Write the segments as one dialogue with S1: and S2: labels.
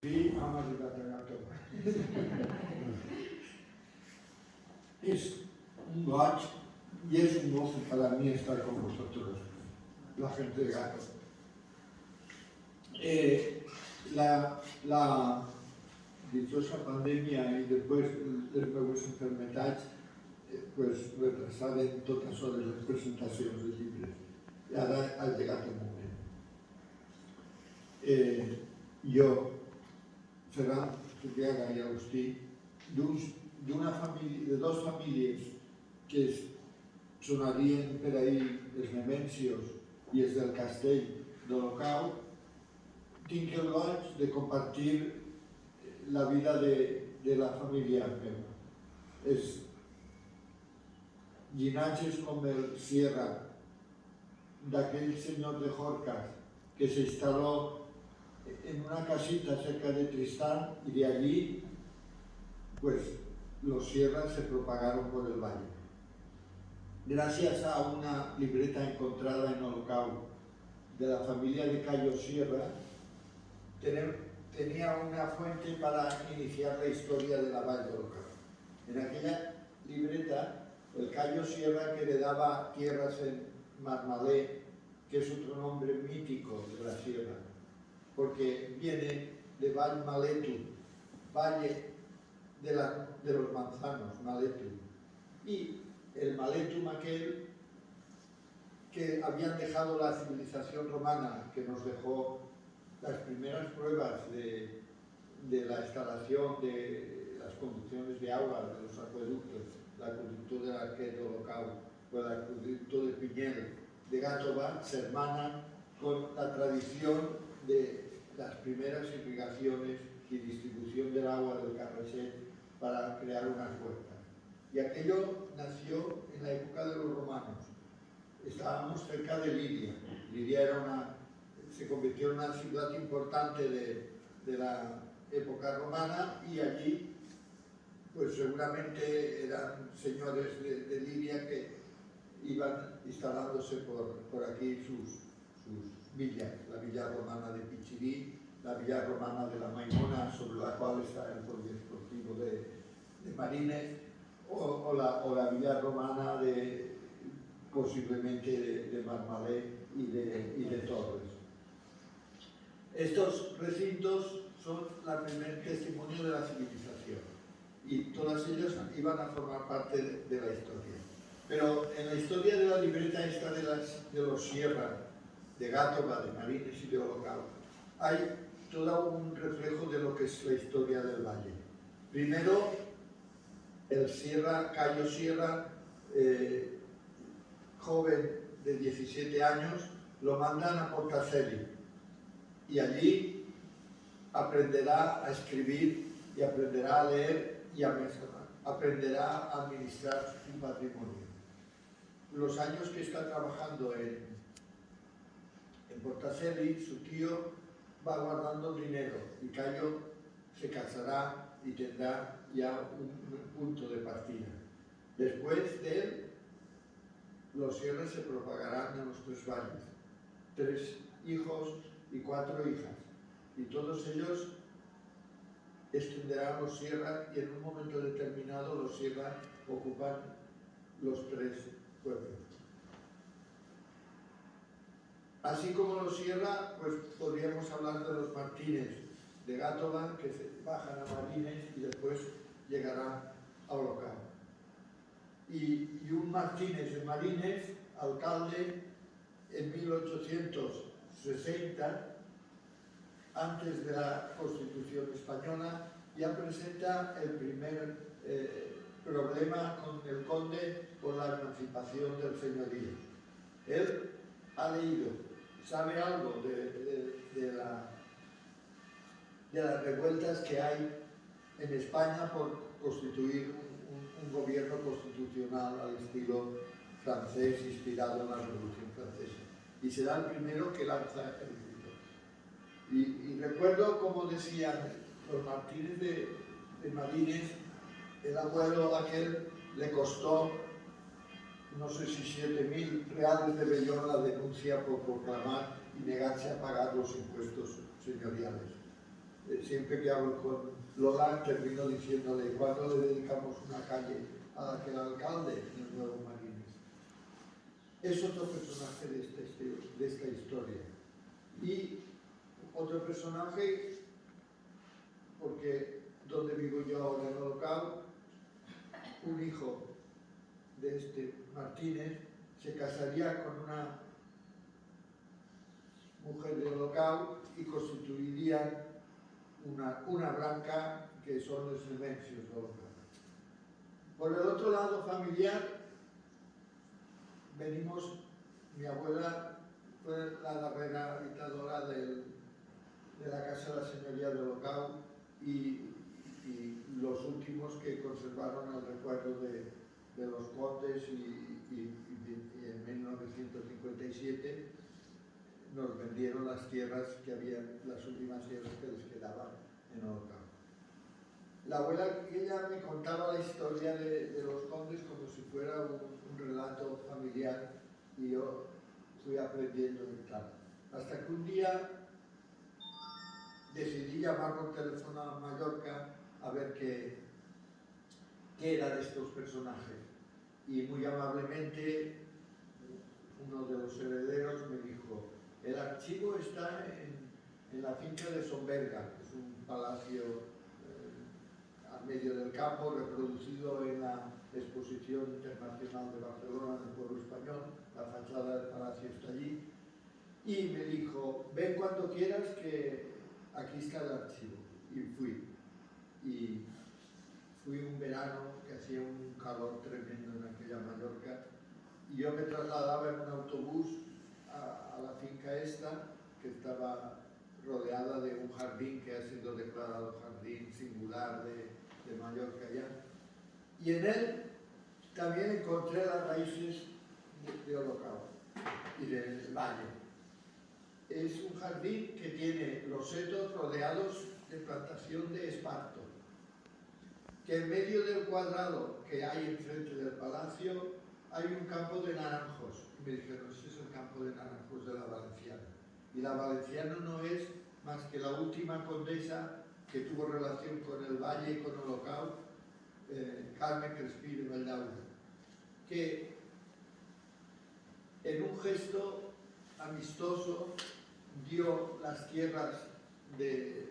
S1: Sí, am arribat a Gàtova. Es un goig y es un gozo para mí estar con vosotros, la gente de Gàtova. La dichosa pandemia y después les meves enfermedades pues retrasaron totes hores les presentacions de llibres. I ara ha llegat el moment. Jo, Ferran Zubiaga i Agustí, de dos famílies que sonarien per ahir els Nemencios i els del Castell d'Olocau, tinc el goig de compartir la vida de la família meva. Els llinatges com el Sierra, d'aquell senyor de Jorcas que se instaló en una casita cerca de Tristán y de allí pues los Sierras se propagaron por el valle. Gracias a una libreta encontrada en Olocau de la familia de Cayo Sierra, tenía una fuente para iniciar la historia de la Vall de Olocau. En aquella libreta, el Cayo Sierra, que le daba tierras en Marmalé, que es otro nombre mítico de la sierra, porque viene de Val Maletu, valle de los manzanos, Maletu. Y el Maletum aquel que habían dejado la civilización romana, que nos dejó las primeras pruebas de la instalación de las conducciones de agua de los acueductos, el acueducto del Arquet de Olocau o el acueducto de Piñel de Gàtova, se hermana con la tradición de las primeras irrigaciones y distribución del agua del Carraixet para crear unas huertas. Y aquello nació en la época de los romanos. Estábamos cerca de Lidia. Lidia se convirtió en una ciudad importante de la época romana y allí pues seguramente eran señores de Lidia que iban instalándose por aquí sus villas, la villa romana de Pichirí, la villa romana de la Maimona, sobre la cual está el polideportivo de Marines, o la villa romana posiblemente de Marmalé y de Torres. Estos recintos son el primer testimonio de la civilización y todas ellas iban a formar parte de la historia. Pero en la historia de la libreta esta de los Sierra, de Gàtova, de Marines y de Olocau, hay todo un reflejo de lo que es la historia del valle. Primero, el Sierra, Cayo Sierra, joven de 17 años, lo mandan a Portaceli y allí aprenderá a escribir y aprenderá a leer y aprenderá a administrar su patrimonio. Los años que está trabajando en Portaceli, su tío va guardando dinero y Cayo se casará y tendrá ya un punto de partida. Después de él, los Sierras se propagarán en los tres valles, 3 hijos y 4 hijas, y todos ellos extenderán los Sierra y en un momento determinado los Sierra ocupan los 3 pueblos. Así como los Sierra, pues podríamos hablar de los Martínez de Gàtova, que se bajan a Marines y después llegarán a Olocau. Y un Martínez de Marines, alcalde en 1860, antes de la Constitución española, ya presenta el primer problema con el conde por la emancipación del señorío. Él ha leído, sabe algo de las revueltas que hay en España por constituir un gobierno constitucional al estilo francés inspirado en la Revolución Francesa. Y será el primero que lanza el grito. Y recuerdo como decían los Martínez de Marines, el abuelo aquel le costó no sé si 7.000 reales de vellón la denuncia por proclamar y negarse a pagar los impuestos señoriales. siempre que hablo con Lola termino diciéndole ¿cuándo le dedicamos una calle a aquel alcalde en el Nuevo Marines? Es otro personaje de esta historia. Y otro personaje, porque donde vivo yo ahora en Olocau, un hijo de este Martínez se casaría con una mujer de Olocau y constituirían una branca que son los Nemencios de Olocau. Por el otro lado familiar, venimos, mi abuela fue la darrera habitadora de la casa de la señoría de Olocau y los últimos que conservaron el recuerdo de los condes y en 1957 nos vendieron las tierras que habían, las últimas tierras que les quedaban en Olocau. La abuela, ella me contaba la historia de los condes como si fuera un relato familiar y yo fui aprendiendo y tal. Hasta que un día decidí llamar por teléfono a Mallorca a ver qué era de estos personajes. Y muy amablemente uno de los herederos me dijo: el archivo está en la finca de Somberga, que es un palacio al medio del campo, reproducido en la Exposición Internacional de Barcelona del Pueblo Español. La fachada del palacio está allí. Y me dijo: ven cuando quieras, que aquí está el archivo. Y fui. Y fui un verano que hacía un calor tremendo en aquella Mallorca. Y yo me trasladaba en un autobús a la finca esta, que estaba rodeada de un jardín que ha sido declarado jardín singular de Mallorca ya. Y en él también encontré las raíces de Olocau y del valle. Es un jardín que tiene los setos rodeados de plantación de esparto, que en medio del cuadrado que hay enfrente del palacio hay un campo de naranjos. Y me dijeron: ese es el campo de naranjos de la Valenciana. Y la Valenciana no es más que la última condesa que tuvo relación con el valle y con Olocau, Carmen Crespí de Valdaura, que en un gesto amistoso dio las tierras de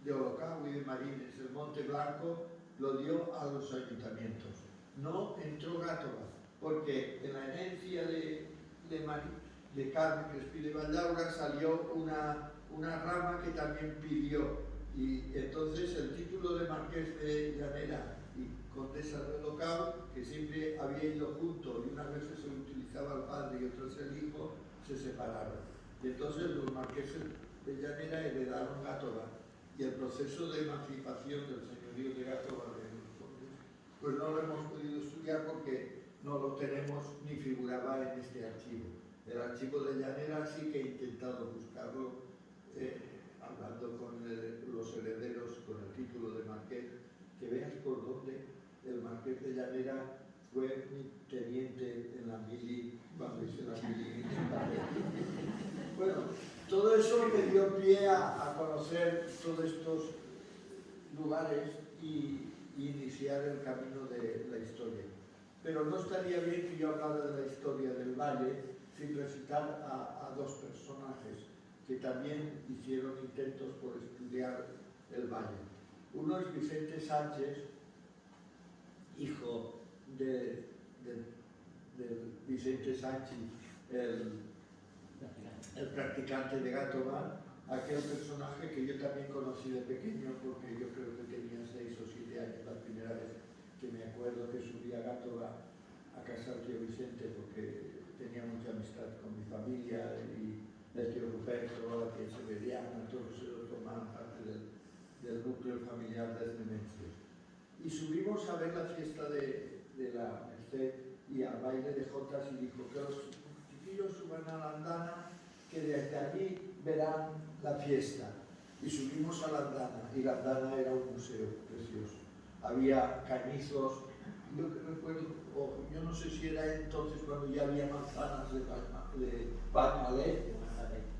S1: Olocau y de Marines, el Monte Blanco, lo dio a los ayuntamientos. No entró Gátova, porque en la herencia de Carmen Crespí de Valdaura salió una rama que también pidió, y entonces el título de Marqués de Llanera y Condesa de Olocau, que siempre había ido junto y unas veces se utilizaba el padre y otras el hijo, se separaron. Y entonces los marqueses de Llanera heredaron Gátova, y el proceso de emancipación del señorío de Gátova pues no lo hemos podido estudiar porque no lo tenemos ni figuraba en este archivo. El archivo de Llanera sí que he intentado buscarlo, hablando con los herederos con el título de marqués, que veas por dónde el marqués de Llanera fue mi teniente en la mili, cuando hice la mili. Bueno, todo eso me dio pie a conocer todos estos lugares y iniciar el camino de la historia. Pero no estaría bien que yo hablara de la historia del valle sin recitar a dos personajes que también hicieron intentos por estudiar el valle. Uno es Vicente Sánchez, hijo de Vicente Sánchez, el practicante de Gátova, aquel personaje que yo también conocí de pequeño, porque yo creo que tenía 6 o 7 años la primera vez que me acuerdo que subí a Gátova a casa del tío Vicente, porque tenía mucha amistad con mi familia y el tío Ruperto, la tía Severiana, todos ellos formaban parte del núcleo familiar de Nemencios. Y subimos a ver la fiesta de la Merced y al baile de jotas, y dijo que los chiquillos suban a la andana, que desde allí verán la fiesta. Y subimos a la andana, y la andana era un museo precioso. Había cañizos, yo recuerdo, yo no sé si era entonces cuando ya había manzanas de Palmalé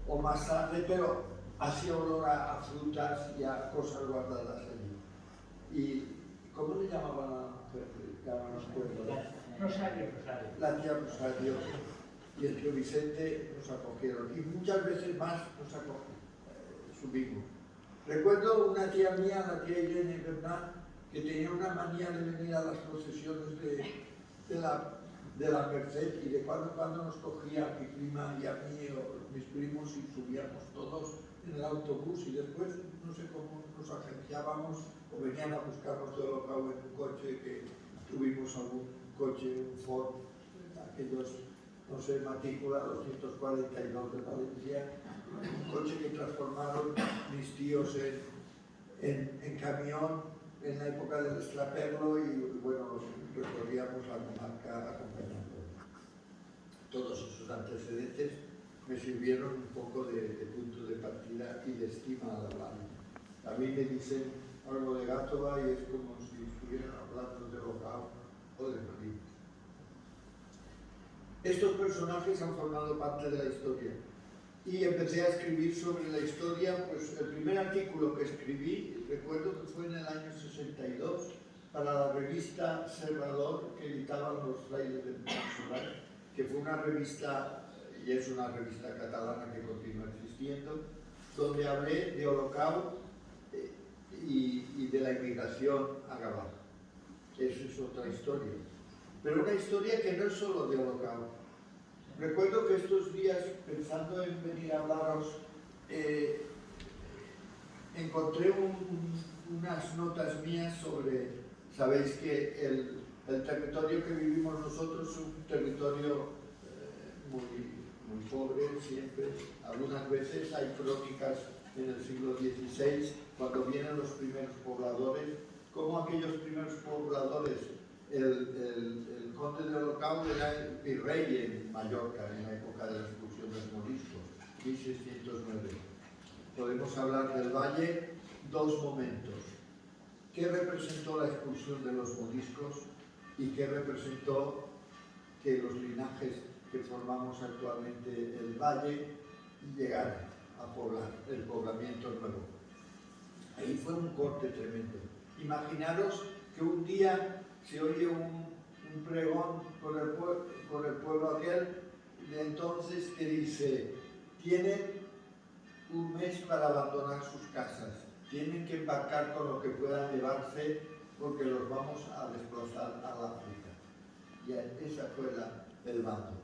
S1: o más tarde, pero hacía olor a frutas y a cosas guardadas allí. ¿Y cómo le llamaban a la mujer? Ya no me acuerdo.
S2: Rosario.
S1: La tía Rosario y el tío Vicente nos acogieron. Y muchas veces más nos subimos. Recuerdo una tía mía, la tía Irene Bernal, que tenía una manía de venir a las procesiones de la Merced, y de cuando en cuando nos cogía a mi prima y a mí o mis primos y subíamos todos en el autobús, y después no sé cómo nos agenciábamos o venían a buscarnos de Olocau en un coche, que tuvimos algún coche, un Ford, aquellos, no sé, matrícula 242 de Valencia, un coche que transformaron mis tíos en camión en la época del extraperlo, y bueno, recorríamos la comarca acompañando. Todos esos antecedentes me sirvieron un poco de punto de partida y de estima al hablar. A mí me dicen algo de Gátova y es como si estuvieran hablando de Olocau o de Madrid. Estos personajes han formado parte de la historia y empecé a escribir sobre la historia. Pues el primer artículo que escribí, recuerdo que fue en el año 62, para la revista Salvador, que editaban los frailes del Montserrat, que fue una revista, y es una revista catalana que continúa existiendo, donde hablé de Olocau y de la inmigración a Gabá. Eso es otra historia. Pero una historia que no es solo de Olocau. Recuerdo que estos días, pensando en venir a hablaros, encontré unas notas mías sobre, sabéis que el territorio que vivimos nosotros es un territorio muy pobre siempre. Algunas veces hay crónicas en el siglo XVI, cuando vienen los primeros pobladores, como aquellos primeros pobladores, el conde de Olocau era el virrey en Mallorca en la época de la expulsión de los moriscos, 1609. Podemos hablar del Valle, dos momentos. ¿Qué representó la expulsión de los moriscos y qué representó que los linajes que formamos actualmente el Valle llegaran a poblar, el poblamiento nuevo? Ahí fue un corte tremendo. Imaginaros que un día se oye un pregón por el pueblo aquel de entonces que dice: tienen un mes para abandonar sus casas, tienen que embarcar con lo que puedan llevarse porque los vamos a desplazar al África. Y esa fue el bando.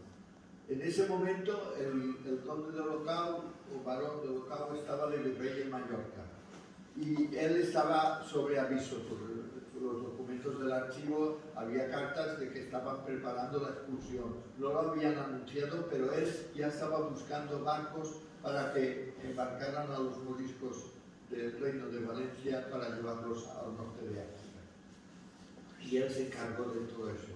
S1: En ese momento el conde de Olocau, o barón de Olocau, estaba de virrey en Mallorca y él estaba sobre aviso. Por los documentos del archivo había cartas de que estaban preparando la expulsión. No lo habían anunciado, pero él ya estaba buscando barcos para que embarcaran a los moriscos del Reino de Valencia para llevarlos al norte de África. Y él se encargó de todo eso.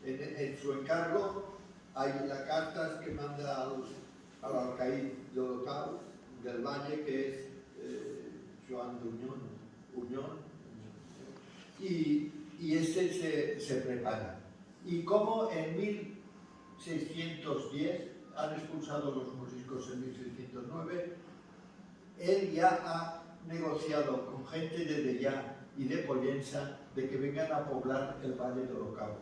S1: En su encargo hay las cartas que manda al alcaide de Olocau, del Valle, que es Joan de Uñón, y este se prepara. Y como en 1610 han expulsado los moriscos en 1609, él ya ha negociado con gente de Dellà y de Pollença de que vengan a poblar el Valle de Olocau.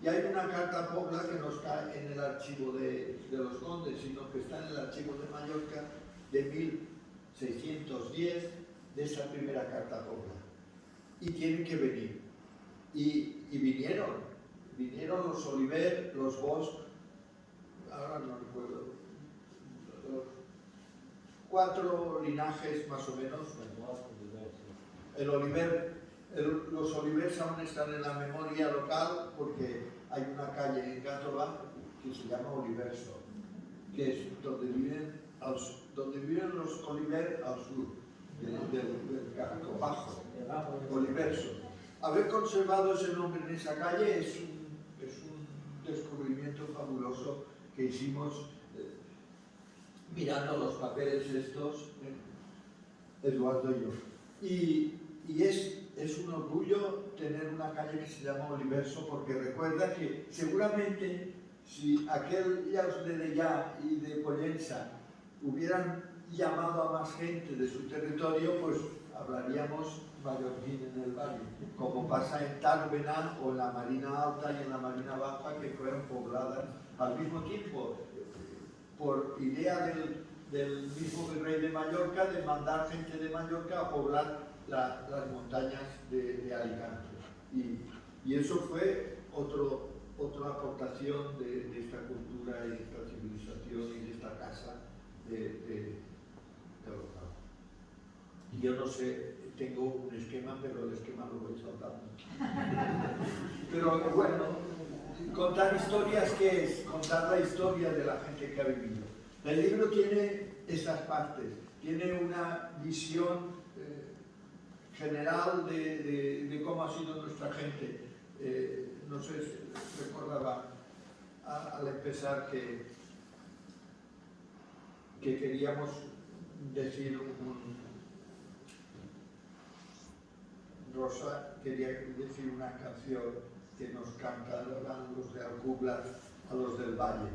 S1: Y hay una carta pobla que no está en el archivo de los condes, sino que está en el archivo de Mallorca de 1610, de esa primera carta pobla. Y tienen que venir. Y vinieron los Oliver, los Bosch, ahora no recuerdo, los 4 linajes más o menos. El Oliver, los Olivers aún están en la memoria local porque hay una calle en Gátova que se llama Oliverso, que es donde viven los Oliver al sur del Carco Bajo, Oliverso. Haber conservado ese nombre en esa calle es un descubrimiento fabuloso que hicimos mirando los papeles estos, Eduardo y yo. Y es un orgullo tener una calle que se llama Oliverso, porque recuerda que seguramente si aquellos de Dellà y de Pollença hubieran llamado a más gente de su territorio, pues hablaríamos mallorquín en el valle, como pasa en Tárvena o en la Marina Alta y en la Marina Baja, que fueron pobladas al mismo tiempo, por idea del mismo virrey de Mallorca, de mandar gente de Mallorca a poblar las montañas de Alicante. Y eso fue otra aportación de esta cultura y de esta civilización y de esta casa de Olocau. Y yo no sé, tengo un esquema, pero el esquema lo voy saltando. Pero bueno, contar historias, ¿qué es? Contar la historia de la gente que ha vivido. El libro tiene esas partes, tiene una visión general de cómo ha sido nuestra gente. No sé si recordaba al empezar que queríamos decir Rosa quería decir una canción que nos cantaban los de Alcublas a los del Valle.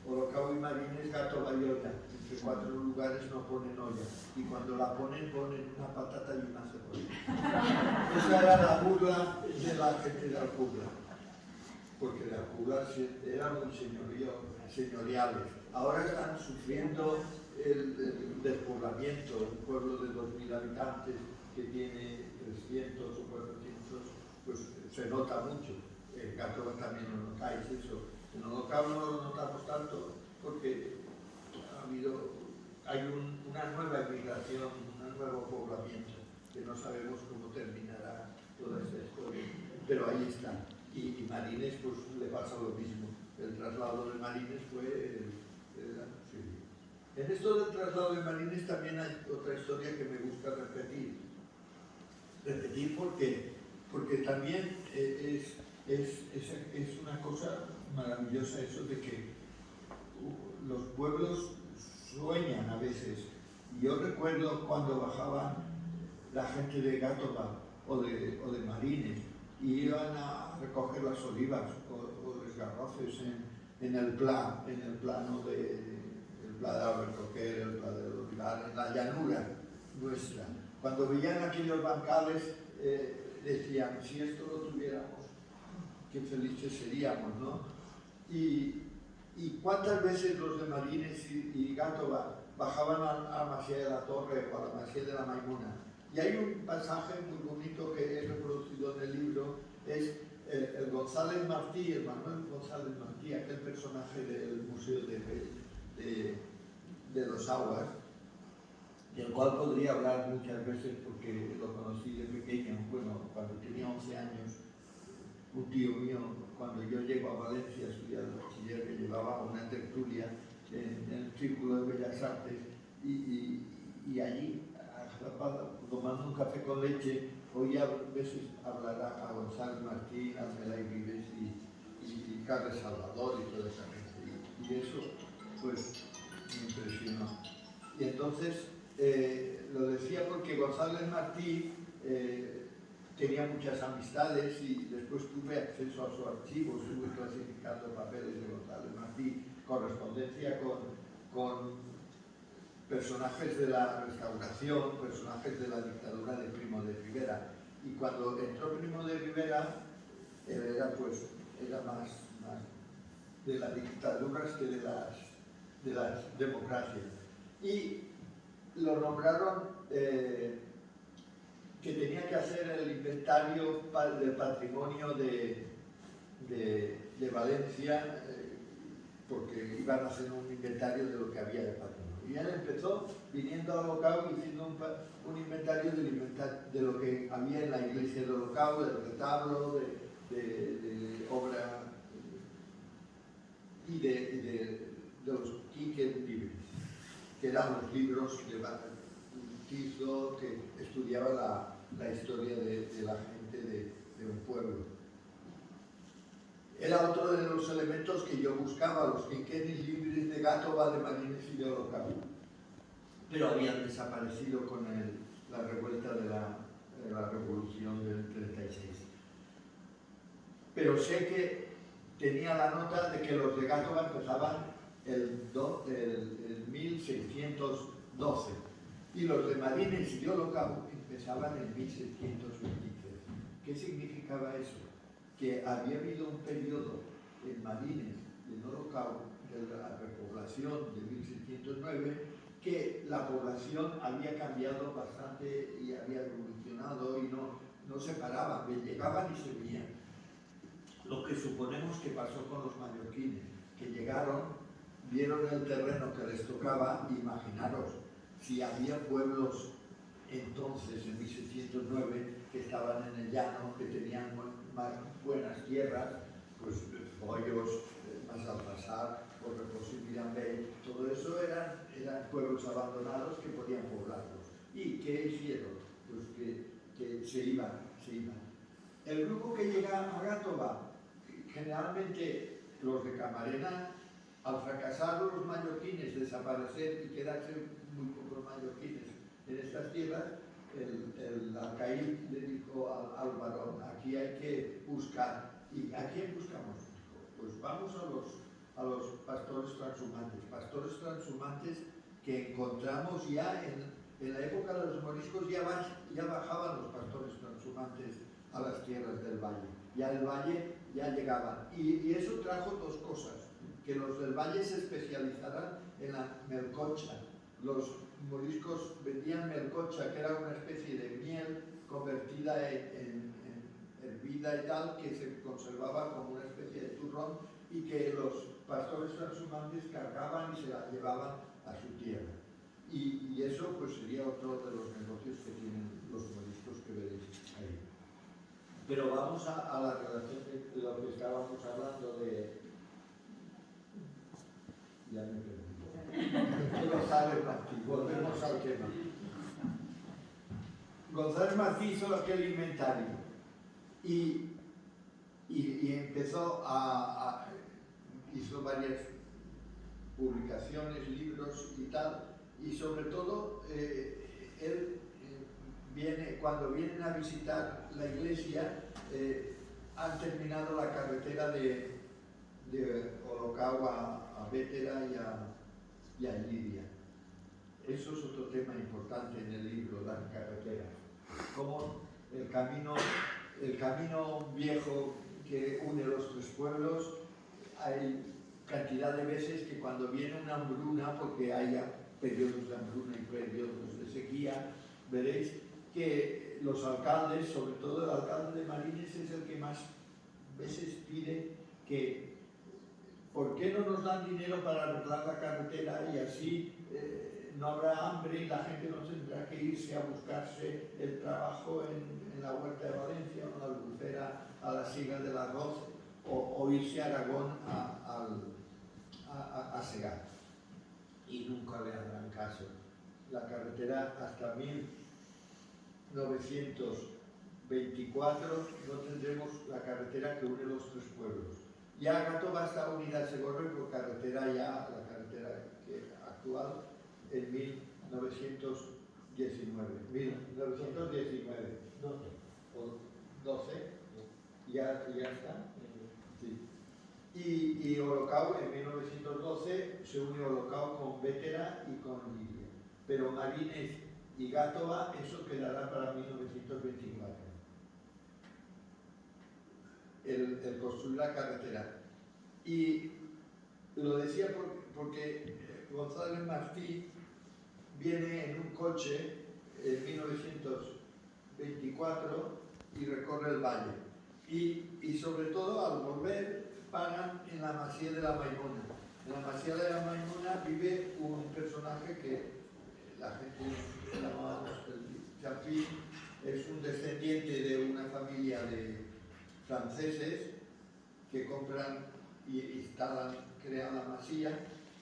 S1: Olocau y Marines, Gato Bayona. Entre 4 lugares no ponen olla. Y cuando la ponen una patata y una cebolla. Esa era la burla de la gente de Alcublas. Porque de Alcublas eran muy señoriales. Ahora están sufriendo el despoblamiento. Un pueblo de 2.000 habitantes que tiene 300 o 400, pues se nota mucho. En Gatoba también lo notáis eso. En Olocau no lo notamos tanto porque hay una nueva emigración, un nuevo poblamiento, que no sabemos cómo terminará toda esta historia, pero ahí está. Y Marines pues le pasa lo mismo. El traslado de Marines fue sí. En esto del traslado de Marines también hay otra historia que me gusta repetir porque también es una cosa maravillosa eso de que los pueblos sueñan a veces. Yo recuerdo cuando bajaban la gente de Gátova o de Marines y iban a recoger las olivas o los garroces en el plano el Pla de Albercoquer, el Pla del Olivar, en la llanura nuestra. Cuando veían aquellos bancales, decían, si esto lo tuviéramos, qué felices seríamos, ¿no? Y cuántas veces los de Marines y Gátova bajaban a Masía de la Torre o a la Masía de la Maimuna. Y hay un pasaje muy bonito que he reproducido en el libro, es el González Martí, el Manuel González Martí, aquel personaje del Museo de los Aguas, del cual podría hablar muchas veces porque lo conocí de pequeño. Bueno, cuando tenía 11 años, un tío mío, cuando yo llego a Valencia a estudiar el bachiller, me llevaba a una tertulia en el Círculo de Bellas Artes y allí, tomando un café con leche, oía a veces hablar a González Martín, a Melay Vives y Carles Salvador y toda esa gente. Y eso, pues, me impresionó. Y entonces, lo decía porque González Martí tenía muchas amistades y después tuve acceso a su archivo, estuve clasificando papeles de González Martí, correspondencia con personajes de la Restauración, personajes de la dictadura de Primo de Rivera. Y cuando entró Primo de Rivera, él era más de las dictaduras que de las democracias. Y lo nombraron que tenía que hacer el inventario del patrimonio de Valencia, porque iban a hacer un inventario de lo que había de patrimonio. Y él empezó viniendo a Olocau y haciendo un inventario de lo que había en la iglesia de Olocau, del retablo, de obra y de los quiques libres, que eran los libros de Tizo, que estudiaba la historia de la gente de un pueblo. Era otro de los elementos que yo buscaba, los quinquenis libres de Gátova, de Marines y de Olocau. Pero habían desaparecido con la revuelta de la revolución del 36. Pero sé que tenía la nota de que los de Gátova empezaban el 1600 12. Y los de Marines y Olocau empezaban en 1623. ¿Qué significaba eso? Que había habido un periodo en Marines y en Olocau de la repoblación de 1609, que la población había cambiado bastante y había evolucionado y no se paraban, llegaban y se venían. Lo que suponemos que pasó con los mallorquines, que llegaron, vieron el terreno que les tocaba, imaginaros, si había pueblos entonces, en 1609, que estaban en el llano, que tenían más buenas tierras, pues Follos, Massalfassar, Correpós y Mirambell, todo eso eran pueblos abandonados que podían poblarlos. ¿Y qué hicieron? Pues que se iban. El grupo que llega a Gátova, generalmente los de Camarena, al fracasar los mallorquines, desaparecer y quedarse muy pocos mallorquines en estas tierras, el alcaide le dijo al varón, aquí hay que buscar. ¿Y a quién buscamos? Pues vamos a los pastores transhumantes que encontramos ya en la época de los moriscos, ya bajaban los pastores transhumantes a las tierras del valle. Ya el valle ya llegaban. Y eso trajo dos cosas, que los del valle se especializaran en la melcocha. Los moriscos vendían melcocha, que era una especie de miel convertida en hervida y tal, que se conservaba como una especie de turrón y que los pastores transhumantes cargaban y se la llevaban a su tierra. Y eso pues sería otro de los negocios que tienen los moriscos que veréis ahí. Pero vamos a la relación de lo que estábamos hablando de... Ya me perdí. González Martí, volvemos al tema. González Martí hizo aquel inventario y empezó hizo varias publicaciones, libros y tal, y sobre todo él cuando vienen a visitar la iglesia, han terminado la carretera de Olocau a Bétera y a Lidia. Eso es otro tema importante en el libro, las carreteras. Como el camino viejo que une los tres pueblos, hay cantidad de veces que cuando viene una hambruna, porque haya periodos de hambruna y periodos de sequía, veréis que los alcaldes, sobre todo el alcalde de Marines, es el que más veces pide que ¿por qué no nos dan dinero para arreglar la carretera y así no habrá hambre y la gente no tendrá que irse a buscarse el trabajo en la Huerta de Valencia o en la Albufera a la siega del arroz o irse a Aragón a segar? Y nunca le harán caso. La carretera hasta 1924 no tendremos la carretera que une los tres pueblos. Ya Gátova está unida a Segorbe por carretera la carretera actual en 1919, 12 o 12, ya está. Sí. Y Olocau en 1912 se une Olocau con Bétera y con Lidia. Pero Marines y Gátova, eso quedará para 1924. El construir la carretera. Y lo decía porque González Martí viene en un coche en 1924 y recorre el valle. Y sobre todo al volver paran en la Masía de la Maimona. En la Masía de la Maimona vive un personaje que la gente llamaba Champín, es un descendiente de una familia de franceses que compran y instalan, crean la masía,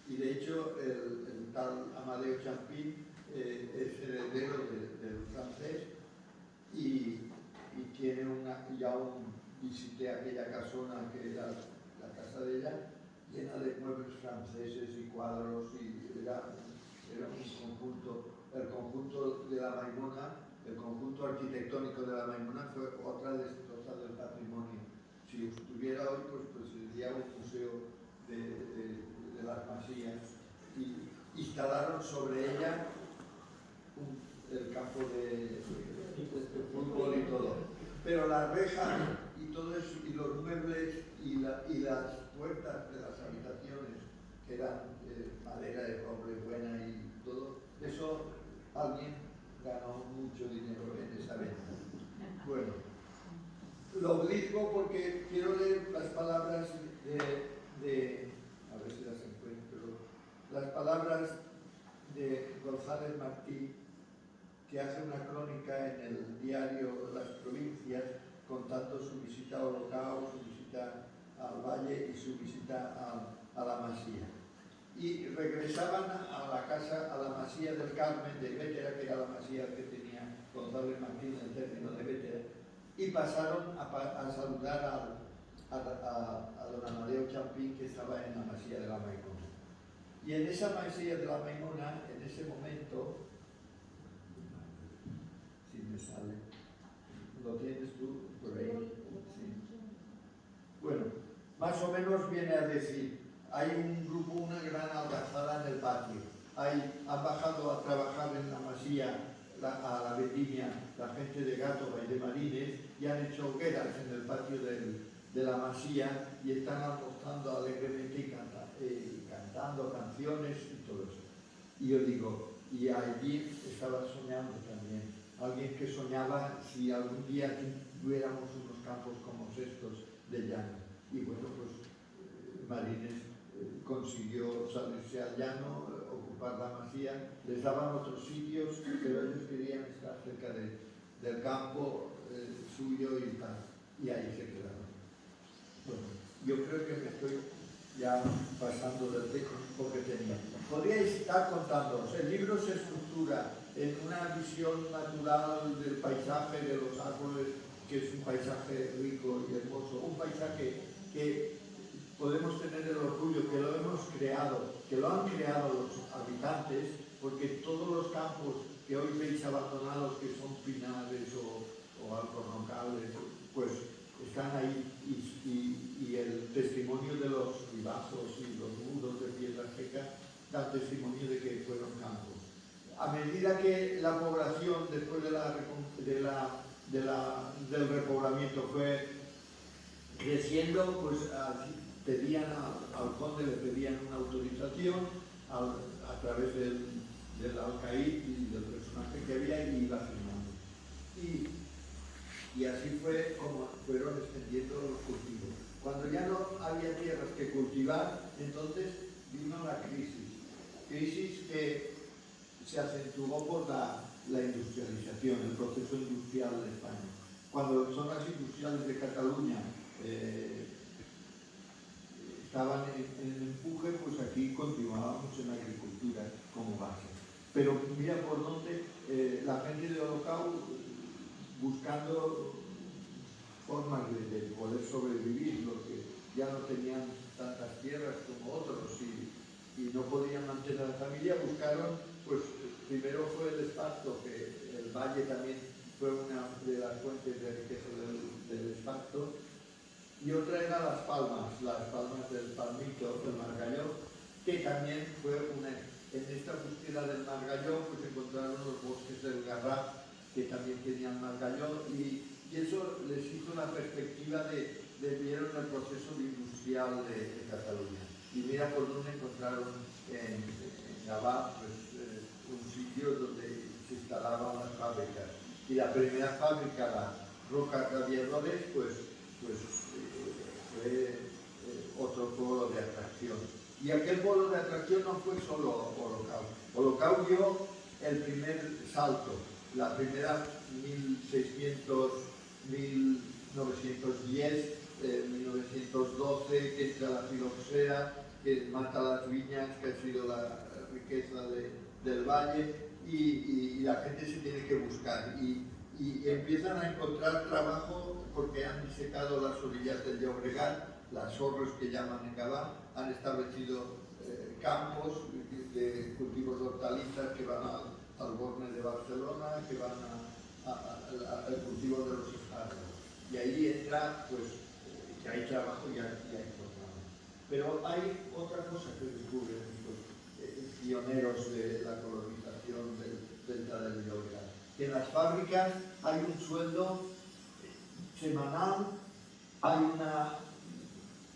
S1: y de hecho el tal Amadeo Champín es heredero del francés y tiene visité aquella casona que era la casa de ella, llena de muebles franceses y cuadros, y era un conjunto, el conjunto de la Maimona, el conjunto arquitectónico de la Maimona fue otra destroza del patrimonio. Si estuviera hoy, pues sería un museo de las masías. Y instalaron sobre ella el campo de fútbol y todo. Pero la reja y todo eso, y los muebles y las puertas de las habitaciones, que eran madera de roble buena y todo, eso alguien ganó mucho dinero en esa venta. Bueno, lo digo porque quiero leer las palabras a ver si las encuentro, las palabras de González Martí, que hace una crónica en el diario Las Provincias contando su visita a Olocau, su visita al Valle y su visita a la Masía. Y regresaban a la casa, a la Masía del Carmen de Bétera, que era la masía que tenía González Martín, el término de Bétera, y pasaron a saludar a don Amadeo Champín, que estaba en la Masía de la Maimona. Y en esa Masía de la Maimona, en ese momento, si me sale, ¿lo tienes tú por ahí? Sí. Bueno, más o menos viene a decir, hay un grupo, una gran algazara en el patio, han bajado a trabajar en la masía, a la vendimia, la gente de Gátova y de Marines, y han hecho hogueras en el patio de la masía y están almorzando alegremente y cantando canciones y todo eso. Y yo digo, y allí estaba soñando también, alguien que soñaba si algún día tuviéramos unos campos como estos de llano. Y bueno, pues Marines consiguió salirse al llano, ocupar la masía, les daban otros sitios, pero ellos querían estar cerca del campo suyo y tal, y ahí se quedaron. Bueno, yo creo que me estoy ya pasando del tiempo que tenía. Podríais estar contándoos, el libro se estructura en una visión natural del paisaje, de los árboles, que es un paisaje rico y hermoso, un paisaje que podemos tener el orgullo que lo hemos creado, que lo han creado los habitantes, porque todos los campos que hoy veis abandonados, que son pinares o alcornocales, pues están ahí y el testimonio de los ribazos y los muros de piedra seca dan testimonio de que fueron campos. A medida que la población, después del repoblamiento, fue creciendo, pues pedían al conde, le pedían una autorización a través del alcaid y del personaje que había y iba firmando. Y así fue como fueron extendiendo los cultivos. Cuando ya no había tierras que cultivar, entonces vino la crisis que se acentuó por la industrialización, el proceso industrial de España. Cuando zonas industriales de Cataluña estaban en empuje, pues aquí continuábamos en la agricultura como base. Pero mira por dónde la gente de Olocau, buscando formas de poder sobrevivir, los que ya no tenían tantas tierras como otros y no podían mantener a la familia, buscaron, pues primero fue el esparto, que el valle también fue una de las fuentes de riqueza del esparto, y otra era las palmas del palmito, del margalló, que también fue en esta búsqueda del margalló, pues encontraron los bosques del Garraf, que también tenían margalló, y eso les hizo la perspectiva vieron el proceso industrial de Cataluña. Y mira por dónde encontraron en Gavà, pues, un sitio donde se instalaban las fábricas. Y la primera fábrica, la Roca Radiadores, pues fue otro polo de atracción. Y aquel polo de atracción no fue solo Olocau. Olocau dio el primer salto, la primera 1910, 1912, que entra la filoxera, que mata las viñas, que ha sido la riqueza del valle, y la gente se tiene que buscar. Y empiezan a encontrar trabajo porque han disecado las orillas del Llobregat, las zorros que llaman en Gavà, han establecido campos de cultivos de hortalizas que van al Borne de Barcelona, que van al cultivo de los espárragos. Y ahí entra, pues, que hay trabajo y hay jornada. Pero hay otra cosa que descubren estos pioneros de la colonización Delta del Llobregat. En las fábricas hay un sueldo semanal, hay una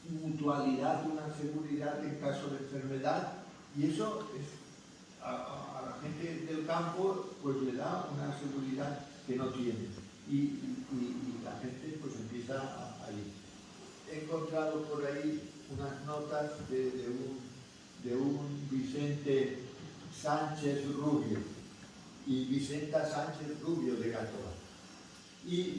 S1: mutualidad, una seguridad en caso de enfermedad, y eso es, a la gente del campo pues le da una seguridad que no tiene, y la gente pues empieza a ir. He encontrado por ahí unas notas de un Vicente Sánchez Rubio y Vicenta Sánchez Rubio de Gatoa. Y